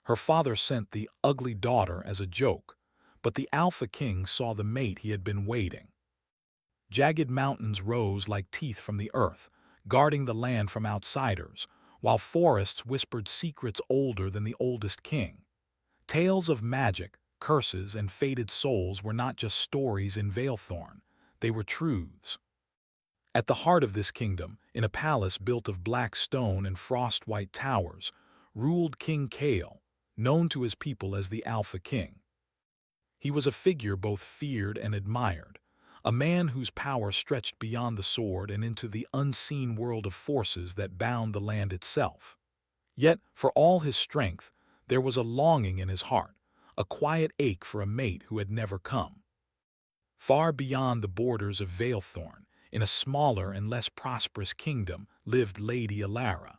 Her father sent the ugly daughter as a joke, but the Alpha King saw the mate he had been waiting. Jagged mountains rose like teeth from the earth, guarding the land from outsiders, while forests whispered secrets older than the oldest king. Tales of magic, curses, and fated souls were not just stories in Valethorn, they were truths. At the heart of this kingdom, in a palace built of black stone and frost-white towers, ruled King Kale, known to his people as the Alpha King. He was a figure both feared and admired, a man whose power stretched beyond the sword and into the unseen world of forces that bound the land itself. Yet, for all his strength, there was a longing in his heart, a quiet ache for a mate who had never come. Far beyond the borders of Valethorn, in a smaller and less prosperous kingdom, lived Lady Alara.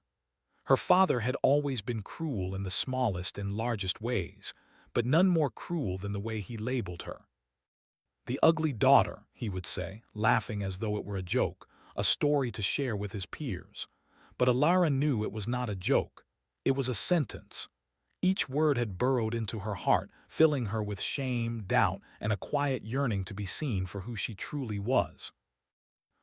Her father had always been cruel in the smallest and largest ways, but none more cruel than the way he labeled her. The ugly daughter, he would say, laughing as though it were a joke, a story to share with his peers. But Alara knew it was not a joke. It was a sentence. Each word had burrowed into her heart, filling her with shame, doubt, and a quiet yearning to be seen for who she truly was.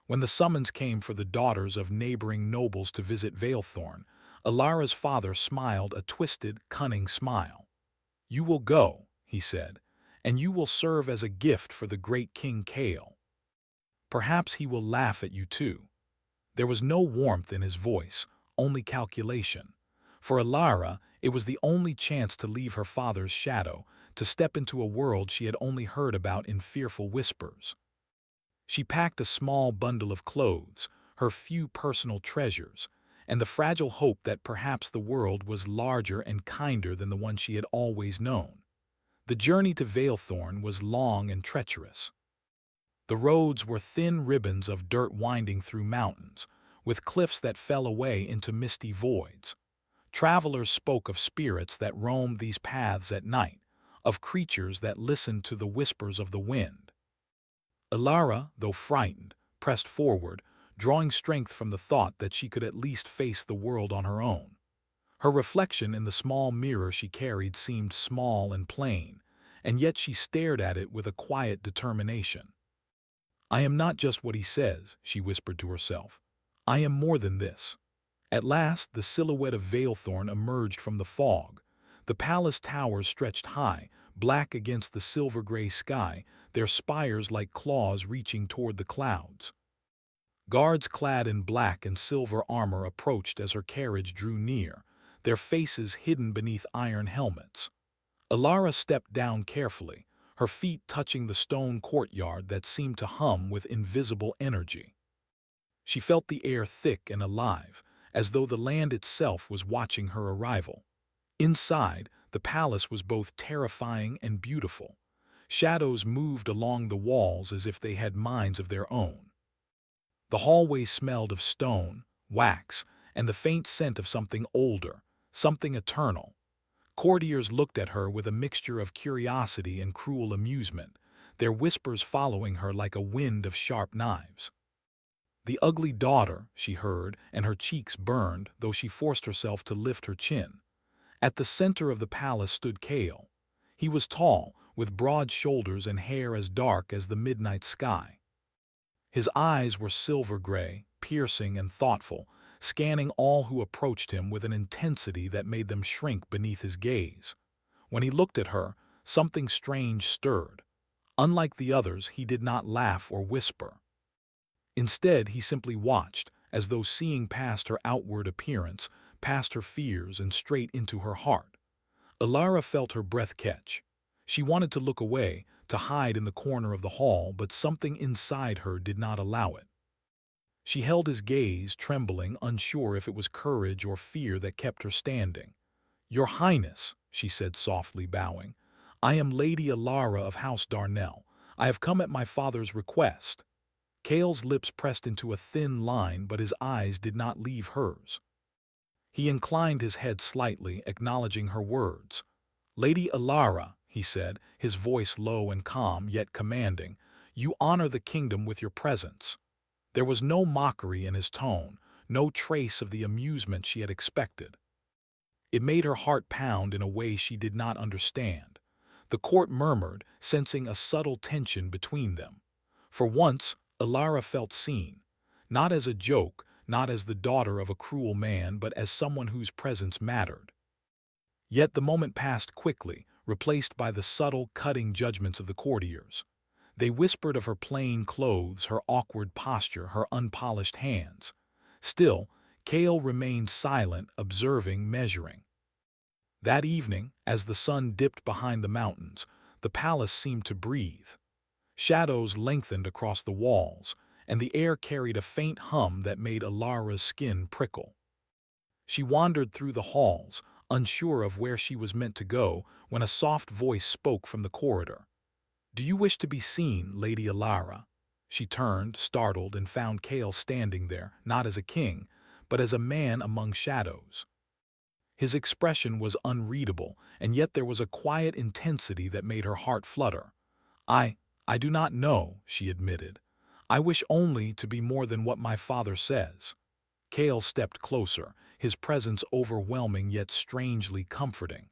When the summons came for the daughters of neighboring nobles to visit Valethorn, Alara's father smiled a twisted, cunning smile. "You will go," he said, "and you will serve as a gift for the great King Kale. Perhaps he will laugh at you too." There was no warmth in his voice, only calculation. For Alara, it was the only chance to leave her father's shadow, to step into a world she had only heard about in fearful whispers. She packed a small bundle of clothes, her few personal treasures, and the fragile hope that perhaps the world was larger and kinder than the one she had always known. The journey to Valethorn was long and treacherous. The roads were thin ribbons of dirt winding through mountains, with cliffs that fell away into misty voids. Travelers spoke of spirits that roamed these paths at night, of creatures that listened to the whispers of the wind. Alara, though frightened, pressed forward, drawing strength from the thought that she could at least face the world on her own. Her reflection in the small mirror she carried seemed small and plain, and yet she stared at it with a quiet determination. "I am not just what he says," she whispered to herself. "I am more than this." At last, the silhouette of Valethorn emerged from the fog. The palace towers stretched high, black against the silver-gray sky, their spires like claws reaching toward the clouds. Guards clad in black and silver armor approached as her carriage drew near, their faces hidden beneath iron helmets. Alara stepped down carefully, her feet touching the stone courtyard that seemed to hum with invisible energy. She felt the air thick and alive, as though the land itself was watching her arrival. Inside, the palace was both terrifying and beautiful. Shadows moved along the walls as if they had minds of their own. The hallways smelled of stone, wax, and the faint scent of something older, something eternal. Courtiers looked at her with a mixture of curiosity and cruel amusement, their whispers following her like a wind of sharp knives. "The ugly daughter," she heard, and her cheeks burned, though she forced herself to lift her chin. At the center of the palace stood Kale. He was tall, with broad shoulders and hair as dark as the midnight sky. His eyes were silver-gray, piercing and thoughtful, scanning all who approached him with an intensity that made them shrink beneath his gaze. When he looked at her, something strange stirred. Unlike the others, he did not laugh or whisper. Instead, he simply watched, as though seeing past her outward appearance, past her fears and straight into her heart. Alara felt her breath catch. She wanted to look away, to hide in the corner of the hall, but something inside her did not allow it. She held his gaze, trembling, unsure if it was courage or fear that kept her standing. "Your Highness," she said softly, bowing, "I am Lady Alara of House Darnell. I have come at my father's request." Kale's lips pressed into a thin line, but his eyes did not leave hers. He inclined his head slightly, acknowledging her words. "Lady Alara," he said, his voice low and calm, yet commanding, "you honor the kingdom with your presence." There was no mockery in his tone, no trace of the amusement she had expected. It made her heart pound in a way she did not understand. The court murmured, sensing a subtle tension between them. For once, Ilara felt seen, not as a joke, not as the daughter of a cruel man, but as someone whose presence mattered. Yet the moment passed quickly, replaced by the subtle, cutting judgments of the courtiers. They whispered of her plain clothes, her awkward posture, her unpolished hands. Still, Kale remained silent, observing, measuring. That evening, as the sun dipped behind the mountains, the palace seemed to breathe. Shadows lengthened across the walls, and the air carried a faint hum that made Ilara's skin prickle. She wandered through the halls, unsure of where she was meant to go, when a soft voice spoke from the corridor. "Do you wish to be seen, Lady Ilara?" She turned, startled, and found Kale standing there, not as a king, but as a man among shadows. His expression was unreadable, and yet there was a quiet intensity that made her heart flutter. I do not know," she admitted. "I wish only to be more than what my father says." Kale stepped closer, his presence overwhelming yet strangely comforting.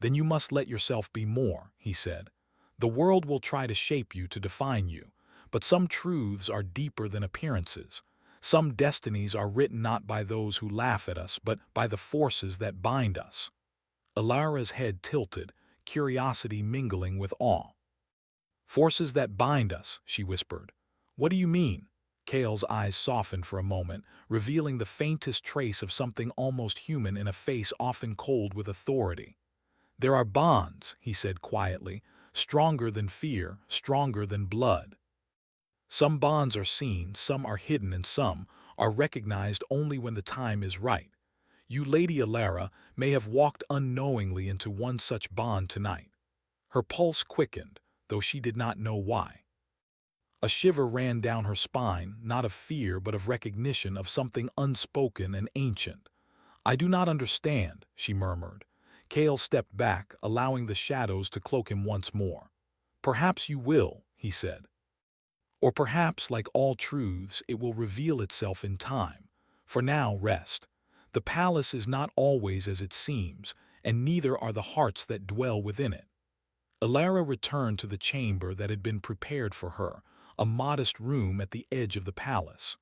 "Then you must let yourself be more," he said. "The world will try to shape you, to define you, but some truths are deeper than appearances. Some destinies are written not by those who laugh at us, but by the forces that bind us." Ilara's head tilted, curiosity mingling with awe. "Forces that bind us," she whispered. "What do you mean?" Kale's eyes softened for a moment, revealing the faintest trace of something almost human in a face often cold with authority. "There are bonds," he said quietly, "stronger than fear, stronger than blood. Some bonds are seen, some are hidden, and some are recognized only when the time is right. You, Lady Ilara, may have walked unknowingly into one such bond tonight." Her pulse quickened, though she did not know why. A shiver ran down her spine, not of fear but of recognition of something unspoken and ancient. "I do not understand," she murmured. Kale stepped back, allowing the shadows to cloak him once more. "Perhaps you will," he said. "Or perhaps, like all truths, it will reveal itself in time. For now, rest. The palace is not always as it seems, and neither are the hearts that dwell within it." Ilara returned to the chamber that had been prepared for her, a modest room at the edge of the palace.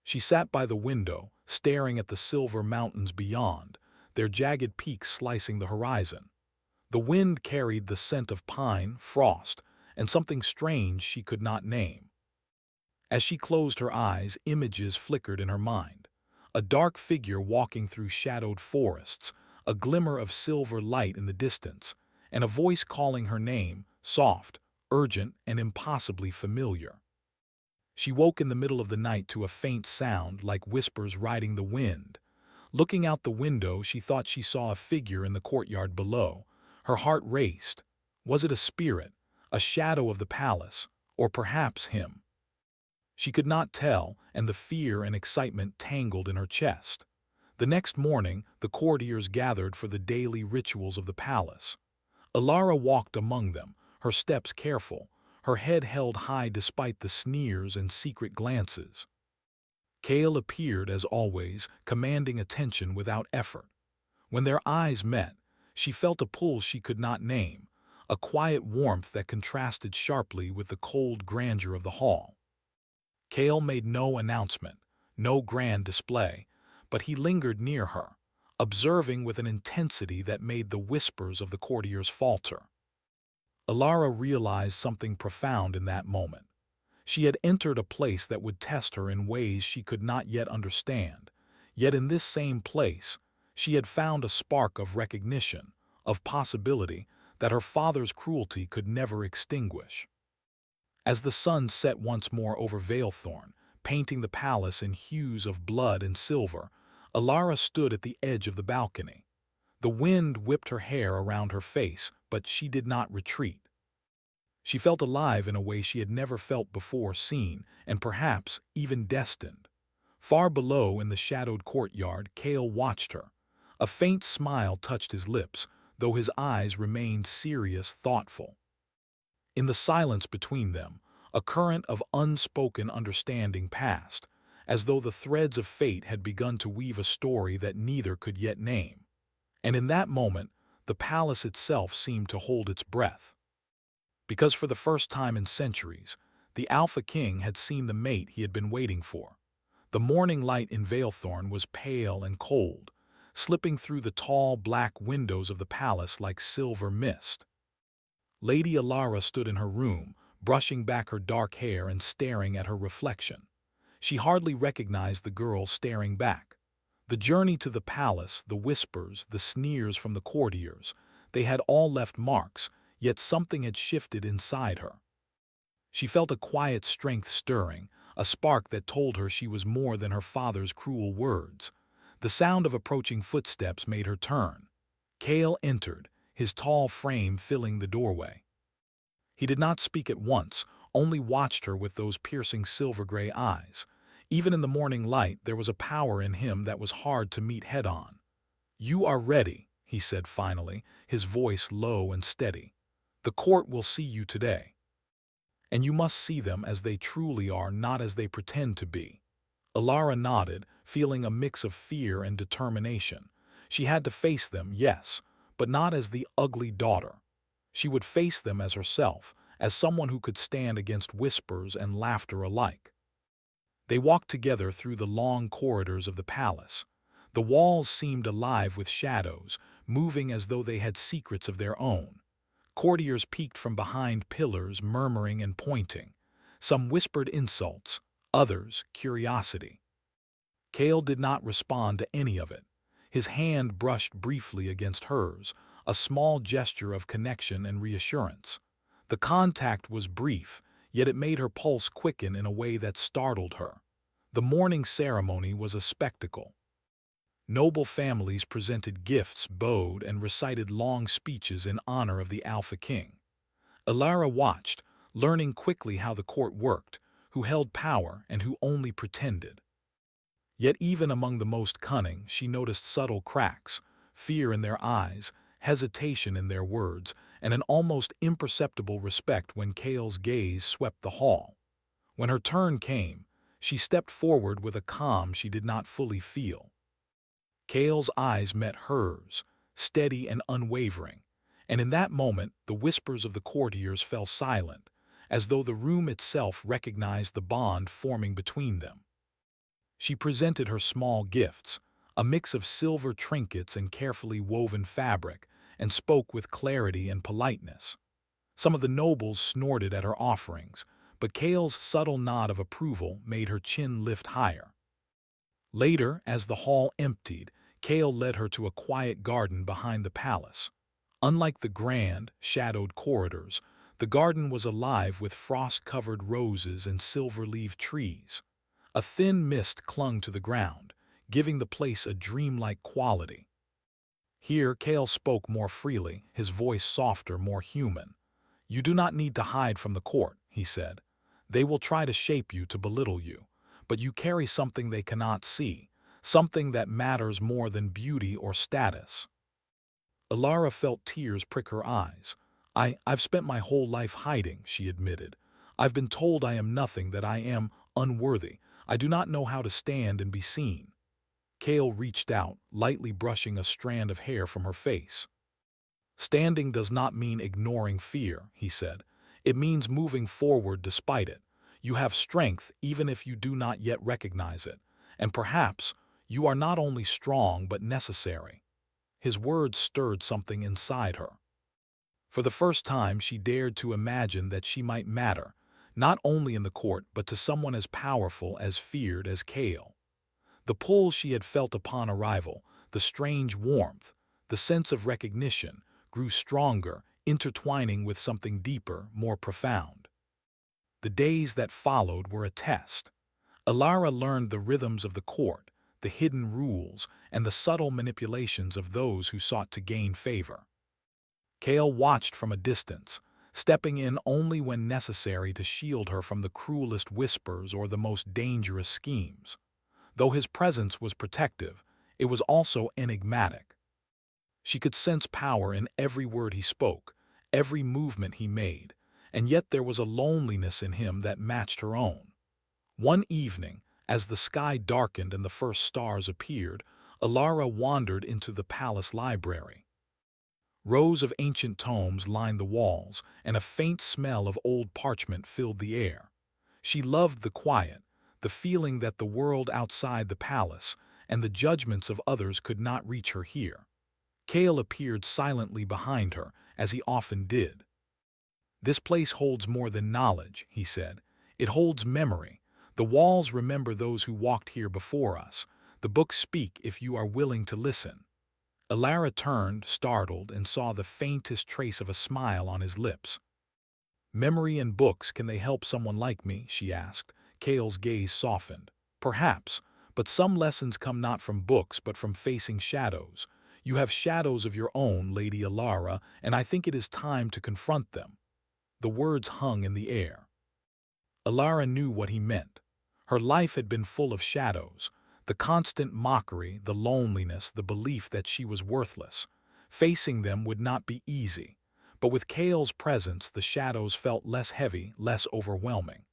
She sat by the window, staring at the silver mountains beyond, their jagged peaks slicing the horizon. The wind carried the scent of pine, frost, and something strange she could not name. As she closed her eyes, images flickered in her mind. A dark figure walking through shadowed forests, a glimmer of silver light in the distance, and a voice calling her name, soft, urgent, and impossibly familiar. She woke in the middle of the night to a faint sound like whispers riding the wind. Looking out the window, she thought she saw a figure in the courtyard below. Her heart raced. Was it a spirit, a shadow of the palace, or perhaps him? She could not tell, and the fear and excitement tangled in her chest. The next morning, the courtiers gathered for the daily rituals of the palace. Ilara walked among them, her steps careful, her head held high despite the sneers and secret glances. Kale appeared, as always, commanding attention without effort. When their eyes met, she felt a pull she could not name, a quiet warmth that contrasted sharply with the cold grandeur of the hall. Kale made no announcement, no grand display, but he lingered near her, observing with an intensity that made the whispers of the courtiers falter. Ilara realized something profound in that moment. She had entered a place that would test her in ways she could not yet understand, yet in this same place, she had found a spark of recognition, of possibility, that her father's cruelty could never extinguish. As the sun set once more over Valethorn, painting the palace in hues of blood and silver, Ilara stood at the edge of the balcony. The wind whipped her hair around her face, but she did not retreat. She felt alive in a way she had never felt before, seen, and perhaps even destined. Far below in the shadowed courtyard, Kale watched her. A faint smile touched his lips, though his eyes remained serious, thoughtful. In the silence between them, a current of unspoken understanding passed, as though the threads of fate had begun to weave a story that neither could yet name. And in that moment, the palace itself seemed to hold its breath. Because for the first time in centuries, the Alpha King had seen the mate he had been waiting for. The morning light in Valethorn was pale and cold, slipping through the tall black windows of the palace like silver mist. Lady Alara stood in her room, brushing back her dark hair and staring at her reflection. She hardly recognized the girl staring back. The journey to the palace, the whispers, the sneers from the courtiers, they had all left marks, yet something had shifted inside her. She felt a quiet strength stirring, a spark that told her she was more than her father's cruel words. The sound of approaching footsteps made her turn. Cale entered, his tall frame filling the doorway. He did not speak at once, only watched her with those piercing silver-gray eyes. Even in the morning light, there was a power in him that was hard to meet head-on. "You are ready," he said finally, his voice low and steady. "The court will see you today. And you must see them as they truly are, not as they pretend to be." Alara nodded, feeling a mix of fear and determination. She had to face them, yes, but not as the ugly daughter. She would face them as herself, as someone who could stand against whispers and laughter alike. They walked together through the long corridors of the palace. The walls seemed alive with shadows, moving as though they had secrets of their own. Courtiers peeked from behind pillars, murmuring and pointing. Some whispered insults, others curiosity. Cale did not respond to any of it. His hand brushed briefly against hers, a small gesture of connection and reassurance. The contact was brief, yet it made her pulse quicken in a way that startled her. The morning ceremony was a spectacle. Noble families presented gifts, bowed, and recited long speeches in honor of the Alpha King. Alara watched, learning quickly how the court worked, who held power and who only pretended. Yet even among the most cunning, she noticed subtle cracks, fear in their eyes, hesitation in their words, and an almost imperceptible respect when Cale's gaze swept the hall. When her turn came, she stepped forward with a calm she did not fully feel. Cale's eyes met hers, steady and unwavering, and in that moment the whispers of the courtiers fell silent, as though the room itself recognized the bond forming between them. She presented her small gifts, a mix of silver trinkets and carefully woven fabric, and spoke with clarity and politeness. Some of the nobles snorted at her offerings, but Cale's subtle nod of approval made her chin lift higher. Later, as the hall emptied, Cale led her to a quiet garden behind the palace. Unlike the grand, shadowed corridors, the garden was alive with frost-covered roses and silver-leaved trees. A thin mist clung to the ground, giving the place a dreamlike quality. Here Cale spoke more freely, his voice softer, more human. "You do not need to hide from the court," he said. "They will try to shape you, to belittle you, but you carry something they cannot see, something that matters more than beauty or status." Alara felt tears prick her eyes. I've spent my whole life hiding," she admitted. "I've been told I am nothing, that I am unworthy. I do not know how to stand and be seen." Cale reached out, lightly brushing a strand of hair from her face. "Standing does not mean ignoring fear," he said. "It means moving forward despite it. You have strength even if you do not yet recognize it. And perhaps you are not only strong but necessary." His words stirred something inside her. For the first time she dared to imagine that she might matter, not only in the court but to someone as powerful, as feared as Cale. The pull she had felt upon arrival, the strange warmth, the sense of recognition, grew stronger, intertwining with something deeper, more profound. The days that followed were a test. Alara learned the rhythms of the court, the hidden rules, and the subtle manipulations of those who sought to gain favor. Cale watched from a distance, stepping in only when necessary to shield her from the cruelest whispers or the most dangerous schemes. Though his presence was protective, it was also enigmatic. She could sense power in every word he spoke, every movement he made, and yet there was a loneliness in him that matched her own. One evening, as the sky darkened and the first stars appeared, Alara wandered into the palace library. Rows of ancient tomes lined the walls, and a faint smell of old parchment filled the air. She loved the quiet, the feeling that the world outside the palace and the judgments of others could not reach her here. Kale appeared silently behind her, as he often did. "This place holds more than knowledge," he said. "It holds memory. The walls remember those who walked here before us. The books speak if you are willing to listen." Alara turned, startled, and saw the faintest trace of a smile on his lips. "Memory and books, can they help someone like me?" she asked. Kale's gaze softened. "Perhaps, but some lessons come not from books but from facing shadows. You have shadows of your own, Lady Alara, and I think it is time to confront them." The words hung in the air. Alara knew what he meant. Her life had been full of shadows, the constant mockery, the loneliness, the belief that she was worthless. Facing them would not be easy, but with Kale's presence the shadows felt less heavy, less overwhelming.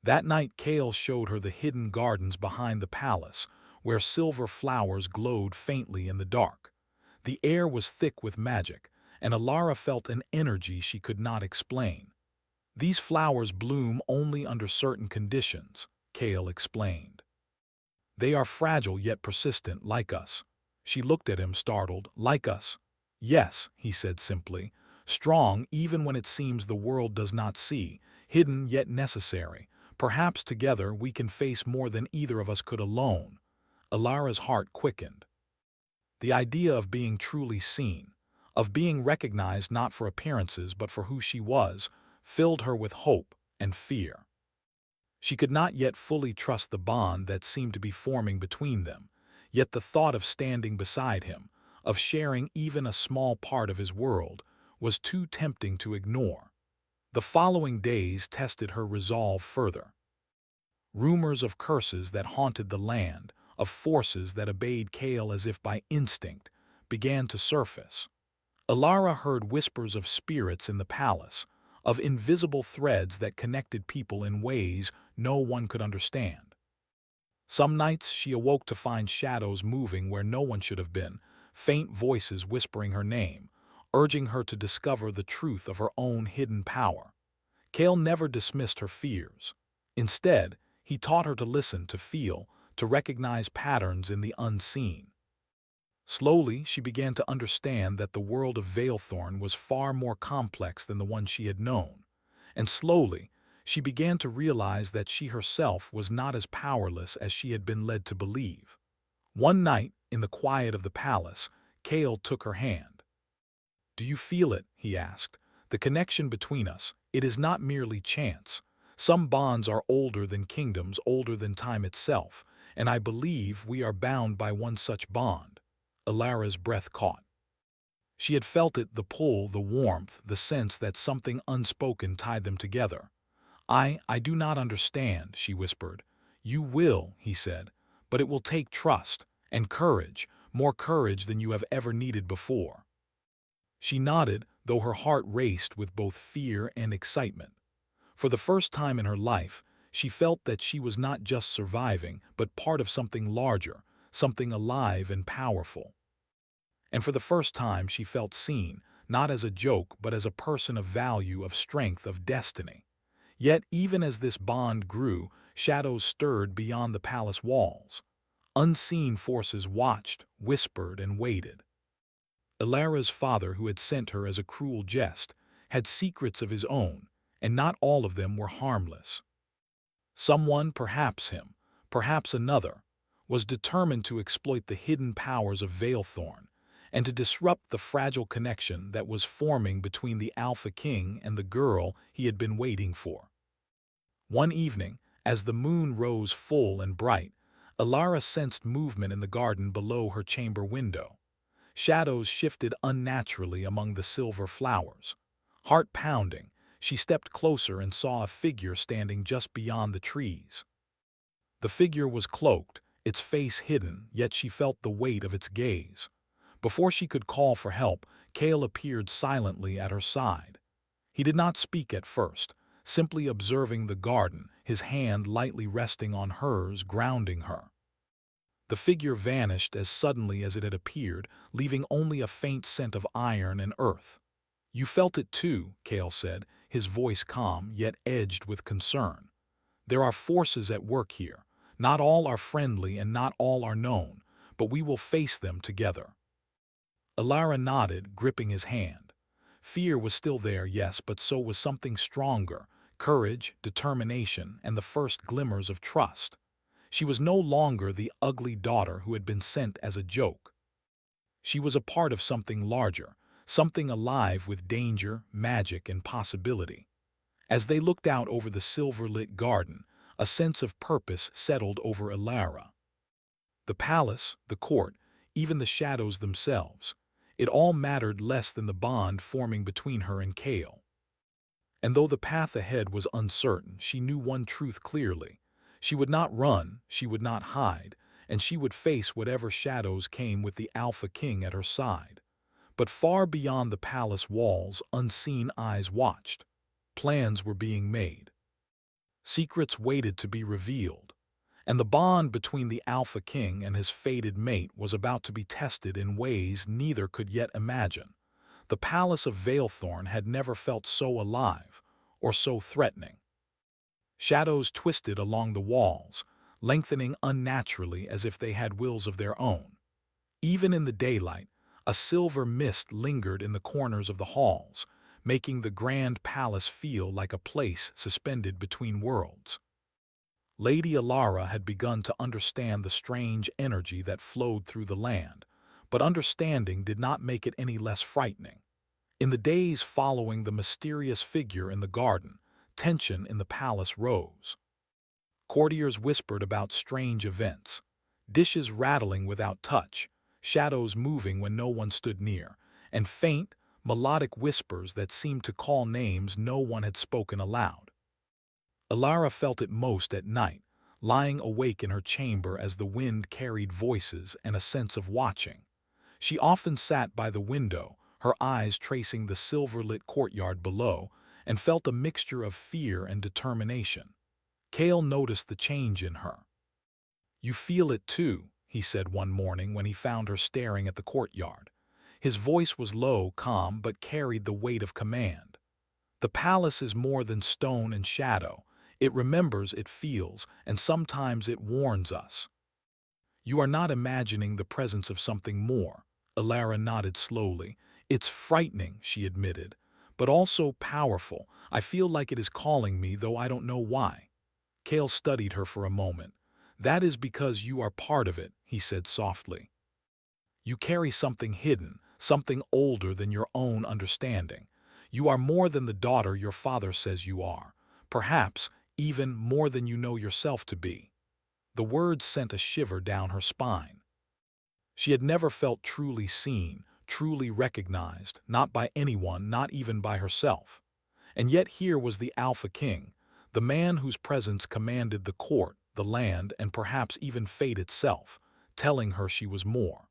That night Kale showed her the hidden gardens behind the palace, where silver flowers glowed faintly in the dark. The air was thick with magic, and Alara felt an energy she could not explain. "These flowers bloom only under certain conditions," Kale explained. "They are fragile yet persistent, like us." She looked at him, startled. "Like us?" "Yes," he said simply. "Strong even when it seems the world does not see, hidden yet necessary. Perhaps together we can face more than either of us could alone." Alara's heart quickened. The idea of being truly seen, of being recognized not for appearances but for who she was, filled her with hope and fear. She could not yet fully trust the bond that seemed to be forming between them, yet the thought of standing beside him, of sharing even a small part of his world, was too tempting to ignore. The following days tested her resolve further. Rumors of curses that haunted the land, of forces that obeyed Kale as if by instinct, began to surface. Alara heard whispers of spirits in the palace, of invisible threads that connected people in ways no one could understand. Some nights she awoke to find shadows moving where no one should have been, faint voices whispering her name, urging her to discover the truth of her own hidden power. Kale never dismissed her fears. Instead, he taught her to listen, to feel, to recognize patterns in the unseen. Slowly, she began to understand that the world of Veilthorn was far more complex than the one she had known. And slowly, she began to realize that she herself was not as powerless as she had been led to believe. One night, in the quiet of the palace, Kale took her hand. "Do you feel it?" he asked. "The connection between us, it is not merely chance. Some bonds are older than kingdoms, older than time itself, and I believe we are bound by one such bond." Alara's breath caught. She had felt it, the pull, the warmth, the sense that something unspoken tied them together. I do not understand," she whispered. "You will," he said, "but it will take trust and courage, more courage than you have ever needed before." She nodded, though her heart raced with both fear and excitement. For the first time in her life, she felt that she was not just surviving, but part of something larger, something alive and powerful. And for the first time she felt seen, not as a joke but as a person of value, of strength, of destiny. Yet even as this bond grew, shadows stirred beyond the palace walls. Unseen forces watched, whispered, and waited. Alara's father, who had sent her as a cruel jest, had secrets of his own, and not all of them were harmless. Someone, perhaps him, perhaps another, was determined to exploit the hidden powers of Veilthorn and to disrupt the fragile connection that was forming between the Alpha King and the girl he had been waiting for. One evening, as the moon rose full and bright, Alara sensed movement in the garden below her chamber window. Shadows shifted unnaturally among the silver flowers. Heart pounding, she stepped closer and saw a figure standing just beyond the trees. The figure was cloaked, its face hidden, yet she felt the weight of its gaze. Before she could call for help, Kale appeared silently at her side. He did not speak at first, simply observing the garden, his hand lightly resting on hers, grounding her. The figure vanished as suddenly as it had appeared, leaving only a faint scent of iron and earth. "You felt it too," Kale said, his voice calm yet edged with concern. "There are forces at work here. Not all are friendly and not all are known, but we will face them together." Alara nodded, gripping his hand. Fear was still there, yes, but so was something stronger: courage, determination, and the first glimmers of trust. She was no longer the ugly daughter who had been sent as a joke. She was a part of something larger, something alive with danger, magic, and possibility. As they looked out over the silver-lit garden, a sense of purpose settled over Alara. The palace, the court, even the shadows themselves, it all mattered less than the bond forming between her and Kale. And though the path ahead was uncertain, she knew one truth clearly. She would not run, she would not hide, and she would face whatever shadows came with the Alpha King at her side. But far beyond the palace walls, unseen eyes watched. Plans were being made. Secrets waited to be revealed. And the bond between the Alpha King and his fated mate was about to be tested in ways neither could yet imagine. The palace of Veilthorn had never felt so alive, or so threatening. Shadows twisted along the walls, lengthening unnaturally as if they had wills of their own. Even in the daylight, a silver mist lingered in the corners of the halls, making the grand palace feel like a place suspended between worlds. Lady Alara had begun to understand the strange energy that flowed through the land, but understanding did not make it any less frightening. In the days following the mysterious figure in the garden, tension in the palace rose. Courtiers whispered about strange events, dishes rattling without touch, shadows moving when no one stood near, and faint, melodic whispers that seemed to call names no one had spoken aloud. Alara felt it most at night, lying awake in her chamber as the wind carried voices and a sense of watching. She often sat by the window, her eyes tracing the silver-lit courtyard below, and felt a mixture of fear and determination. Kale noticed the change in her. "You feel it too," he said one morning when he found her staring at the courtyard. His voice was low, calm, but carried the weight of command. "The palace is more than stone and shadow. It remembers, it feels, and sometimes it warns us." "You are not imagining the presence of something more." Alara nodded slowly. "It's frightening," she admitted, "but also powerful. I feel like it is calling me, though I don't know why." Kale studied her for a moment. "That is because you are part of it," he said softly. "You carry something hidden, something older than your own understanding. You are more than the daughter your father says you are. Perhaps even more than you know yourself to be." The words sent a shiver down her spine. She had never felt truly seen, truly recognized, not by anyone, not even by herself. And yet here was the Alpha King, the man whose presence commanded the court, the land, and perhaps even fate itself, telling her she was more.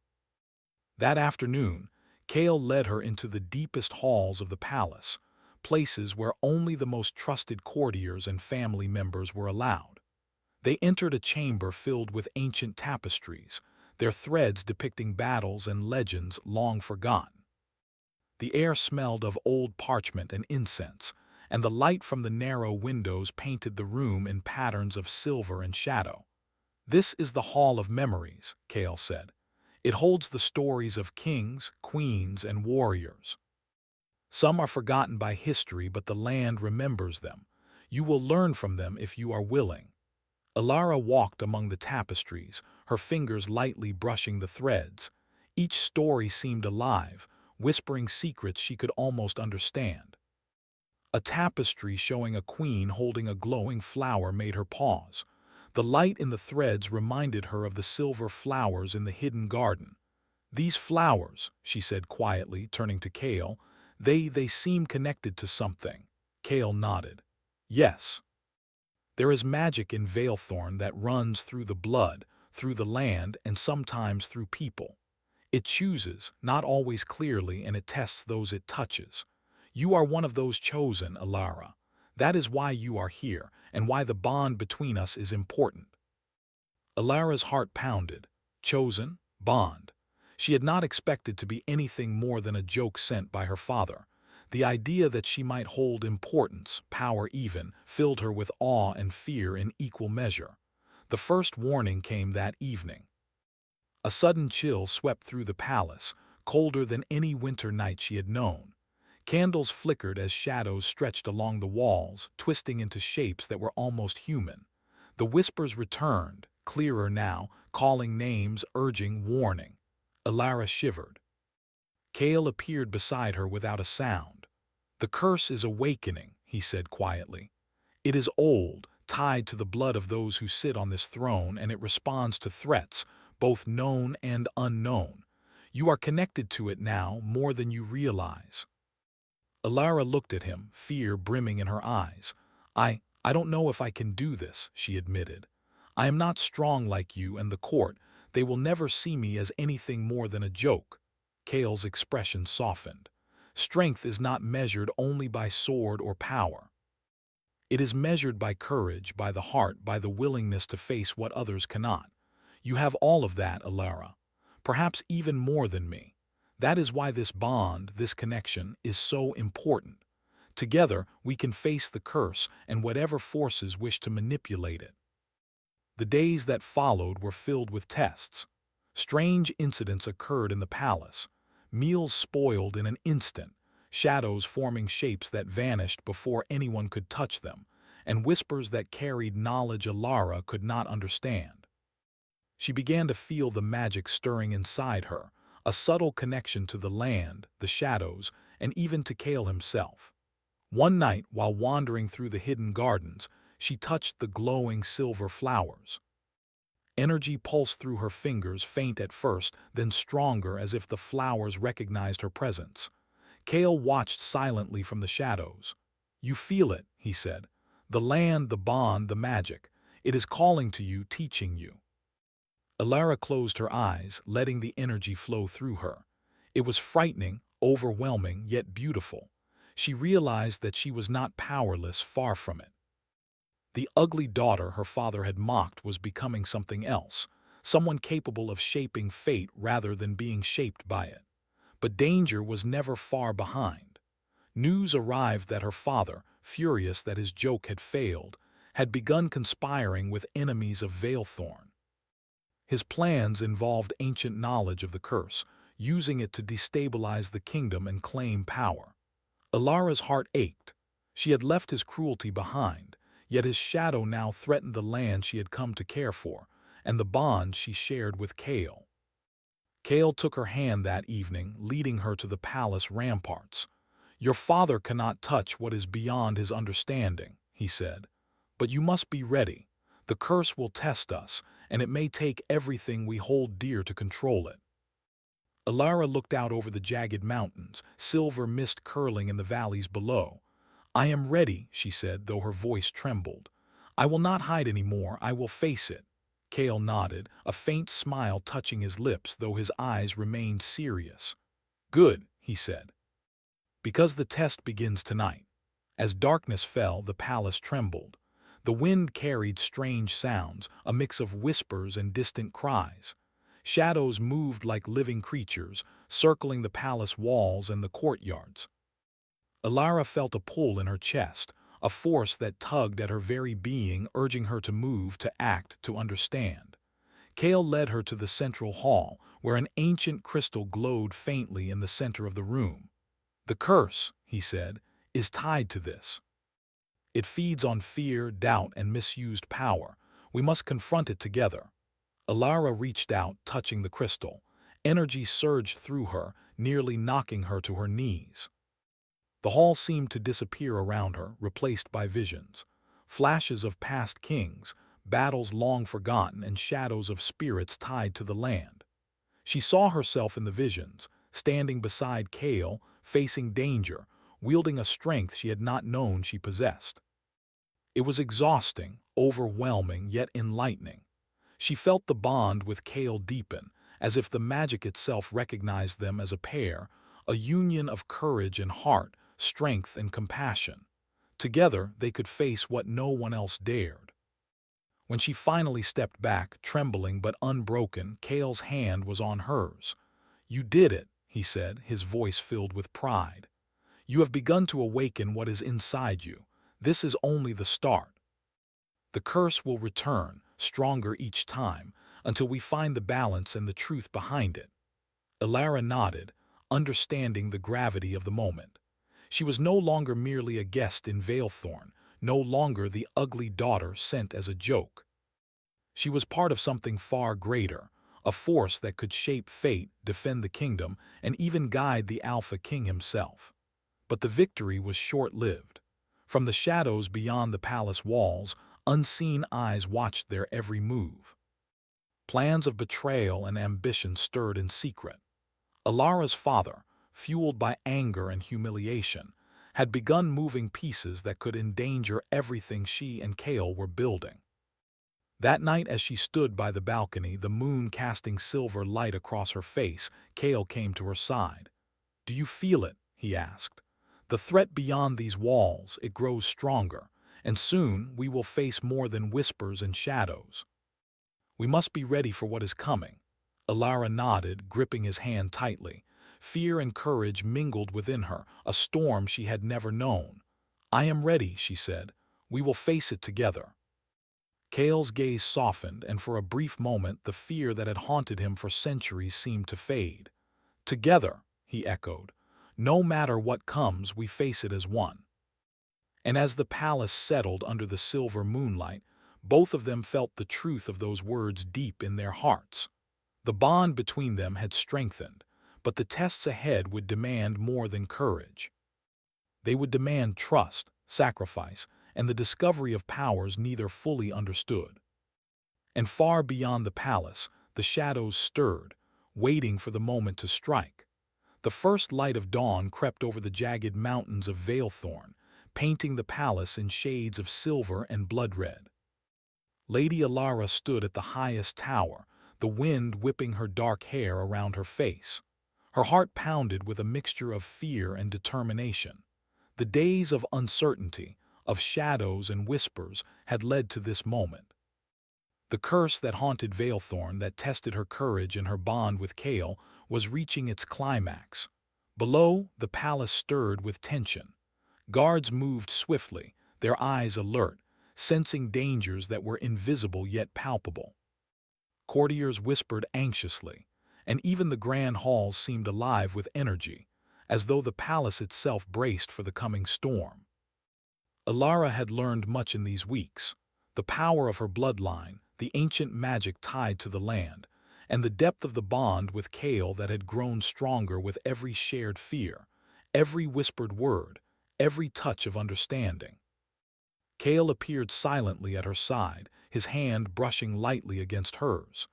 That afternoon, Kale led her into the deepest halls of the palace, places where only the most trusted courtiers and family members were allowed. They entered a chamber filled with ancient tapestries, their threads depicting battles and legends long forgotten. The air smelled of old parchment and incense, and the light from the narrow windows painted the room in patterns of silver and shadow. "This is the Hall of Memories," Kale said. "It holds the stories of kings, queens, and warriors. Some are forgotten by history, but the land remembers them. You will learn from them if you are willing." Alara walked among the tapestries, her fingers lightly brushing the threads. Each story seemed alive, whispering secrets she could almost understand. A tapestry showing a queen holding a glowing flower made her pause. The light in the threads reminded her of the silver flowers in the hidden garden. "These flowers," she said quietly, turning to Kale, they seem connected to something." Kale nodded. "Yes. There is magic in Veilthorn that runs through the blood, through the land, and sometimes through people. It chooses, not always clearly, and it tests those it touches. You are one of those chosen, Alara. That is why you are here, and why the bond between us is important." Alara's heart pounded. chosen, bond. She had not expected to be anything more than a joke sent by her father. The idea that she might hold importance, power even, filled her with awe and fear in equal measure. The first warning came that evening. A sudden chill swept through the palace, colder than any winter night she had known. Candles flickered as shadows stretched along the walls, twisting into shapes that were almost human. The whispers returned, clearer now, calling names, urging, warning. Alara shivered. Kale appeared beside her without a sound. "The curse is awakening," he said quietly. "It is old, tied to the blood of those who sit on this throne, and it responds to threats, both known and unknown. You are connected to it now more than you realize." Alara looked at him, fear brimming in her eyes. I don't know if I can do this," she admitted. "I am not strong like you and the court. They will never see me as anything more than a joke." Kale's expression softened. "Strength is not measured only by sword or power. It is measured by courage, by the heart, by the willingness to face what others cannot. You have all of that, Alara. Perhaps even more than me. That is why this bond, this connection, is so important. Together, we can face the curse and whatever forces wish to manipulate it." The days that followed were filled with tests. Strange incidents occurred in the palace. Meals spoiled in an instant, shadows forming shapes that vanished before anyone could touch them, and whispers that carried knowledge Alara could not understand. She began to feel the magic stirring inside her, a subtle connection to the land, the shadows, and even to Kale himself. One night, while wandering through the hidden gardens, she touched the glowing silver flowers. Energy pulsed through her fingers, faint at first, then stronger, as if the flowers recognized her presence. Kale watched silently from the shadows. "You feel it," he said. "The land, the bond, the magic. It is calling to you, teaching you." Alara closed her eyes, letting the energy flow through her. It was frightening, overwhelming, yet beautiful. She realized that she was not powerless, far from it. The ugly daughter her father had mocked was becoming something else, someone capable of shaping fate rather than being shaped by it. But danger was never far behind. News arrived that her father, furious that his joke had failed, had begun conspiring with enemies of Veilthorn. His plans involved ancient knowledge of the curse, using it to destabilize the kingdom and claim power. Alara's heart ached. She had left his cruelty behind, yet his shadow now threatened the land she had come to care for, and the bond she shared with Kale. Kale took her hand that evening, leading her to the palace ramparts. "Your father cannot touch what is beyond his understanding," he said. "But you must be ready. The curse will test us, and it may take everything we hold dear to control it." Alara looked out over the jagged mountains, silver mist curling in the valleys below. "I am ready," she said, though her voice trembled. "I will not hide anymore, I will face it." Kale nodded, a faint smile touching his lips, though his eyes remained serious. "Good," he said. "Because the test begins tonight." As darkness fell, the palace trembled. The wind carried strange sounds, a mix of whispers and distant cries. Shadows moved like living creatures, circling the palace walls and the courtyards. Alara felt a pull in her chest, a force that tugged at her very being, urging her to move, to act, to understand. Kale led her to the central hall, where an ancient crystal glowed faintly in the center of the room. "The curse," he said, "is tied to this. It feeds on fear, doubt, and misused power. We must confront it together." Alara reached out, touching the crystal. Energy surged through her, nearly knocking her to her knees. The hall seemed to disappear around her, replaced by visions. Flashes of past kings, battles long forgotten, and shadows of spirits tied to the land. She saw herself in the visions, standing beside Kale, facing danger, wielding a strength she had not known she possessed. It was exhausting, overwhelming, yet enlightening. She felt the bond with Kale deepen, as if the magic itself recognized them as a pair, a union of courage and heart, strength and compassion. Together, they could face what no one else dared. When she finally stepped back, trembling but unbroken, Kale's hand was on hers. "You did it," he said, his voice filled with pride. "You have begun to awaken what is inside you. This is only the start. The curse will return, stronger each time, until we find the balance and the truth behind it." Elara nodded, understanding the gravity of the moment. She was no longer merely a guest in Valethorn, no longer the ugly daughter sent as a joke. She was part of something far greater, a force that could shape fate, defend the kingdom, and even guide the Alpha King himself. But the victory was short-lived. From the shadows beyond the palace walls, unseen eyes watched their every move. Plans of betrayal and ambition stirred in secret. Alara's father, fueled by anger and humiliation, had begun moving pieces that could endanger everything she and Kale were building. That night, as she stood by the balcony, the moon casting silver light across her face, Kale came to her side. "Do you feel it?" he asked. "The threat beyond these walls, it grows stronger, and soon we will face more than whispers and shadows. We must be ready for what is coming." Alara nodded, gripping his hand tightly. Fear and courage mingled within her, a storm she had never known. "I am ready," she said. "We will face it together." Kale's gaze softened, and for a brief moment the fear that had haunted him for centuries seemed to fade. "Together," he echoed. "No matter what comes, we face it as one." And as the palace settled under the silver moonlight, both of them felt the truth of those words deep in their hearts. The bond between them had strengthened, but the tests ahead would demand more than courage. They would demand trust, sacrifice, and the discovery of powers neither fully understood. And far beyond the palace, the shadows stirred, waiting for the moment to strike. The first light of dawn crept over the jagged mountains of Valethorn, painting the palace in shades of silver and blood-red. Lady Alara stood at the highest tower, the wind whipping her dark hair around her face. Her heart pounded with a mixture of fear and determination. The days of uncertainty, of shadows and whispers, had led to this moment. The curse that haunted Valethorn, that tested her courage and her bond with Kale, was reaching its climax. Below, the palace stirred with tension. Guards moved swiftly, their eyes alert, sensing dangers that were invisible yet palpable. Courtiers whispered anxiously, and even the grand halls seemed alive with energy, as though the palace itself braced for the coming storm. Alara had learned much in these weeks: the power of her bloodline, the ancient magic tied to the land, and the depth of the bond with Kale that had grown stronger with every shared fear, every whispered word, every touch of understanding. Kale appeared silently at her side, his hand brushing lightly against hers.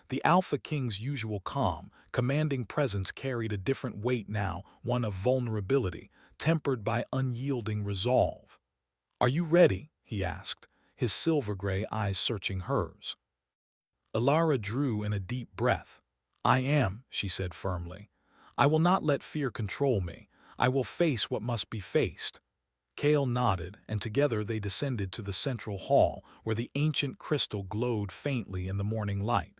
The Alpha King's usual calm, commanding presence carried a different weight now, one of vulnerability, tempered by unyielding resolve. "Are you ready?" he asked, his silver-gray eyes searching hers. Alara drew in a deep breath. "I am," she said firmly. "I will not let fear control me. I will face what must be faced." Kale nodded, and together they descended to the central hall, where the ancient crystal glowed faintly in the morning light.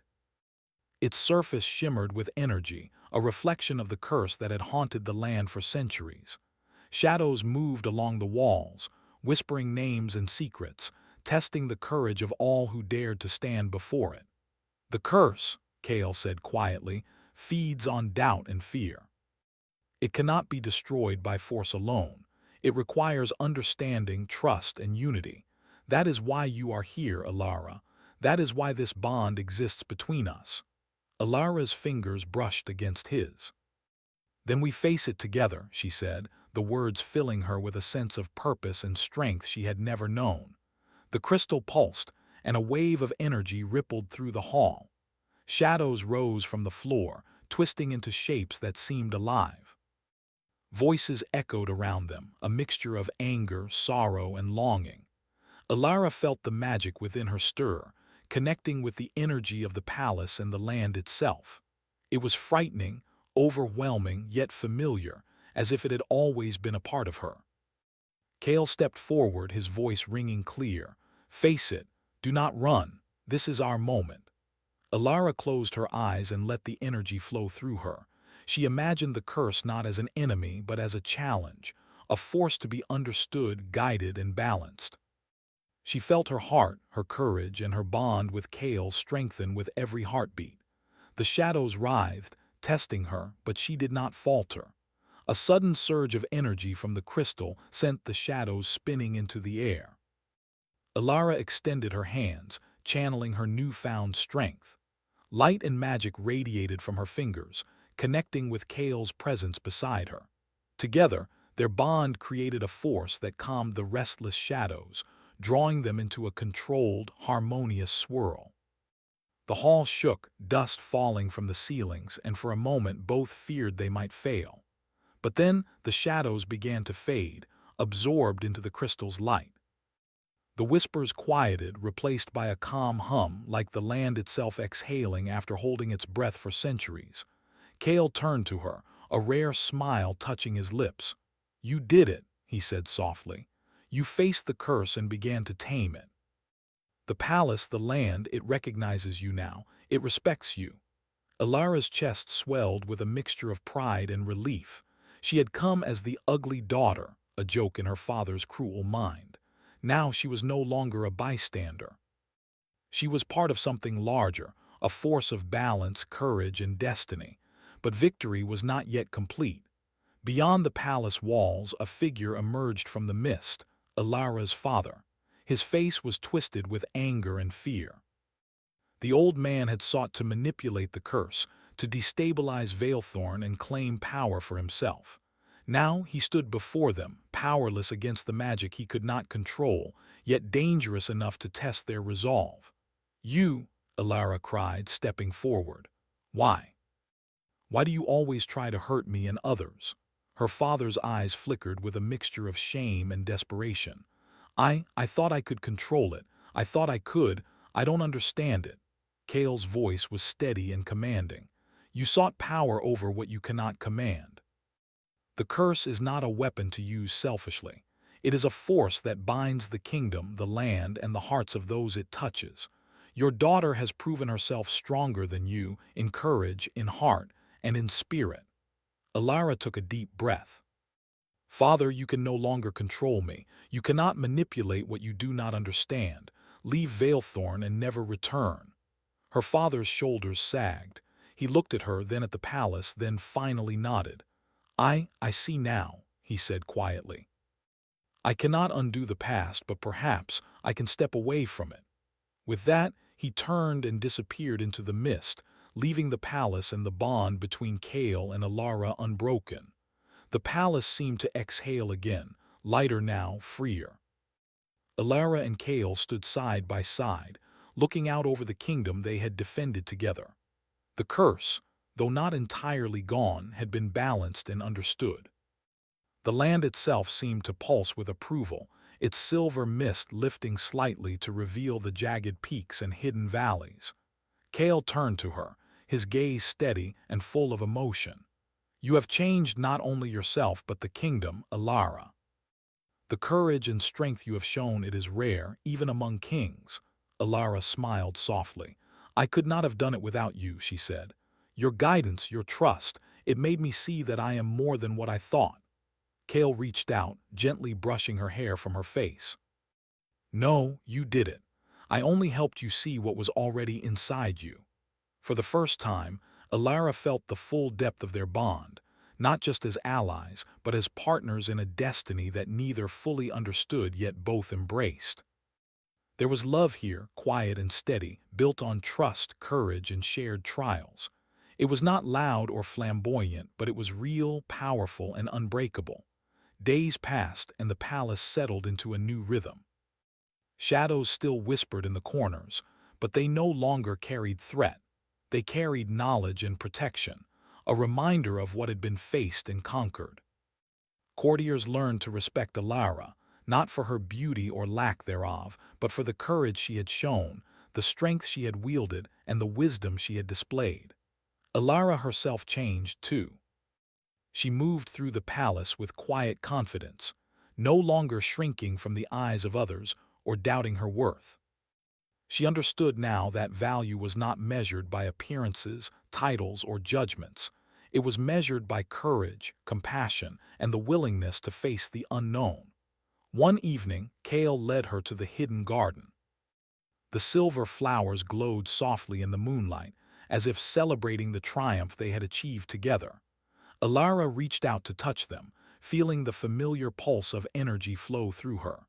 Its surface shimmered with energy, a reflection of the curse that had haunted the land for centuries. Shadows moved along the walls, whispering names and secrets, testing the courage of all who dared to stand before it. "The curse," Kale said quietly, "feeds on doubt and fear. It cannot be destroyed by force alone. It requires understanding, trust, and unity. That is why you are here, Alara. That is why this bond exists between us." Alara's fingers brushed against his. "Then we face it together," she said, the words filling her with a sense of purpose and strength she had never known. The crystal pulsed, and a wave of energy rippled through the hall. Shadows rose from the floor, twisting into shapes that seemed alive. Voices echoed around them, a mixture of anger, sorrow, and longing. Alara felt the magic within her stir, connecting with the energy of the palace and the land itself. It was frightening, overwhelming, yet familiar, as if it had always been a part of her. Kale stepped forward, his voice ringing clear. "Face it. Do not run. This is our moment. Alara closed her eyes and let the energy flow through her. She imagined the curse not as an enemy but as a challenge, a force to be understood, guided, and balanced. She felt her heart, her courage, and her bond with Kale strengthen with every heartbeat. The shadows writhed, testing her, but she did not falter. A sudden surge of energy from the crystal sent the shadows spinning into the air. Alara extended her hands, channeling her newfound strength. Light and magic radiated from her fingers, connecting with Kale's presence beside her. Together, their bond created a force that calmed the restless shadows, drawing them into a controlled, harmonious swirl. The hall shook, dust falling from the ceilings, and for a moment both feared they might fail. But then the shadows began to fade, absorbed into the crystal's light. The whispers quieted, replaced by a calm hum like the land itself exhaling after holding its breath for centuries. Kale turned to her, a rare smile touching his lips. "You did it," he said softly. "You faced the curse and began to tame it. The palace, the land, it recognizes you now. It respects you." Alara's chest swelled with a mixture of pride and relief. She had come as the ugly daughter, a joke in her father's cruel mind. Now she was no longer a bystander. She was part of something larger, a force of balance, courage, and destiny. But victory was not yet complete. Beyond the palace walls, a figure emerged from the mist, Alara's father. His face was twisted with anger and fear. The old man had sought to manipulate the curse, to destabilize Veilthorn and claim power for himself. Now he stood before them, powerless against the magic he could not control, yet dangerous enough to test their resolve. "You," Alara cried, stepping forward. "Why? Why do you always try to hurt me and others?" Her father's eyes flickered with a mixture of shame and desperation. I thought I could control it. I thought I could. I don't understand it." Kale's voice was steady and commanding. "You sought power over what you cannot command. The curse is not a weapon to use selfishly. It is a force that binds the kingdom, the land, and the hearts of those it touches. Your daughter has proven herself stronger than you, in courage, in heart, and in spirit." Alara took a deep breath. "Father, you can no longer control me. You cannot manipulate what you do not understand. Leave Veilthorn and never return." Her father's shoulders sagged. He looked at her, then at the palace, then finally nodded. I see now," he said quietly. "I cannot undo the past, but perhaps I can step away from it." With that, he turned and disappeared into the mist, leaving the palace and the bond between Kale and Alara unbroken. The palace seemed to exhale again, lighter now, freer. Alara and Kale stood side by side, looking out over the kingdom they had defended together. The curse, though not entirely gone, had been balanced and understood. The land itself seemed to pulse with approval, its silver mist lifting slightly to reveal the jagged peaks and hidden valleys. Kale turned to her, his gaze steady and full of emotion. "You have changed not only yourself but the kingdom, Alara. The courage and strength you have shown, it is rare, even among kings." Alara smiled softly. "I could not have done it without you," she said. "Your guidance, your trust, it made me see that I am more than what I thought." Kale reached out, gently brushing her hair from her face. "No, you did it. I only helped you see what was already inside you." For the first time, Alara felt the full depth of their bond, not just as allies, but as partners in a destiny that neither fully understood yet both embraced. There was love here, quiet and steady, built on trust, courage, and shared trials. It was not loud or flamboyant, but it was real, powerful, and unbreakable. Days passed, and the palace settled into a new rhythm. Shadows still whispered in the corners, but they no longer carried threat. They carried knowledge and protection, a reminder of what had been faced and conquered. Courtiers learned to respect Alara, not for her beauty or lack thereof, but for the courage she had shown, the strength she had wielded, and the wisdom she had displayed. Alara herself changed, too. She moved through the palace with quiet confidence, no longer shrinking from the eyes of others or doubting her worth. She understood now that value was not measured by appearances, titles, or judgments. It was measured by courage, compassion, and the willingness to face the unknown. One evening, Kale led her to the hidden garden. The silver flowers glowed softly in the moonlight, as if celebrating the triumph they had achieved together. Alara reached out to touch them, feeling the familiar pulse of energy flow through her.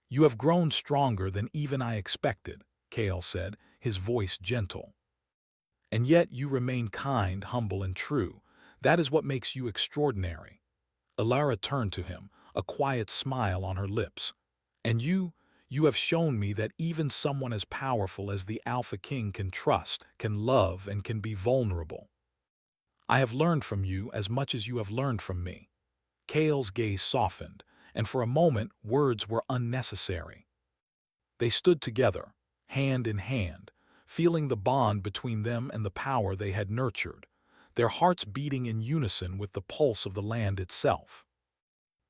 "You have grown stronger than even I expected," Kale said, his voice gentle. "And yet you remain kind, humble, and true. That is what makes you extraordinary." Alara turned to him, a quiet smile on her lips. "And you have shown me that even someone as powerful as the Alpha King can trust, can love, and can be vulnerable. I have learned from you as much as you have learned from me." Kale's gaze softened, and for a moment words were unnecessary. They stood together, hand in hand, feeling the bond between them and the power they had nurtured, their hearts beating in unison with the pulse of the land itself.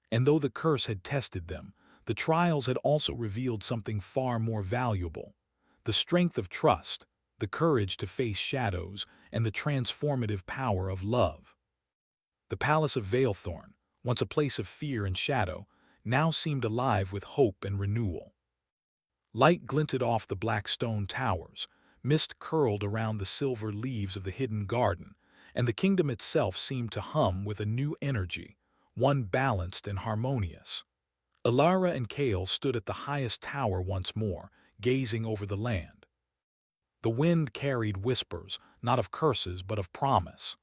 And though the curse had tested them, the trials had also revealed something far more valuable: the strength of trust, the courage to face shadows, and the transformative power of love. The palace of Veilthorn, once a place of fear and shadow, now seemed alive with hope and renewal. Light glinted off the black stone towers, mist curled around the silver leaves of the hidden garden, and the kingdom itself seemed to hum with a new energy, one balanced and harmonious. Alara and Kale stood at the highest tower once more, gazing over the land. The wind carried whispers, not of curses but of promise.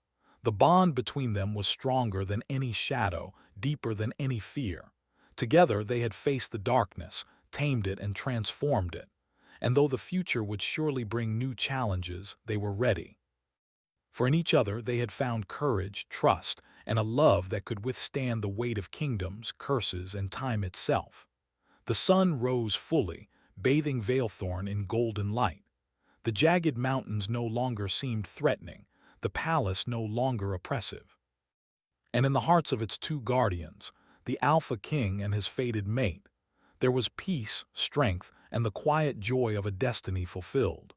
The bond between them was stronger than any shadow, deeper than any fear. Together they had faced the darkness, tamed it and transformed it. And though the future would surely bring new challenges, they were ready. For in each other they had found courage, trust, and a love that could withstand the weight of kingdoms, curses, and time itself. The sun rose fully, bathing Veilthorn in golden light. The jagged mountains no longer seemed threatening, the palace no longer oppressive. And in the hearts of its two guardians, the Alpha King and his fated mate, there was peace, strength, and the quiet joy of a destiny fulfilled.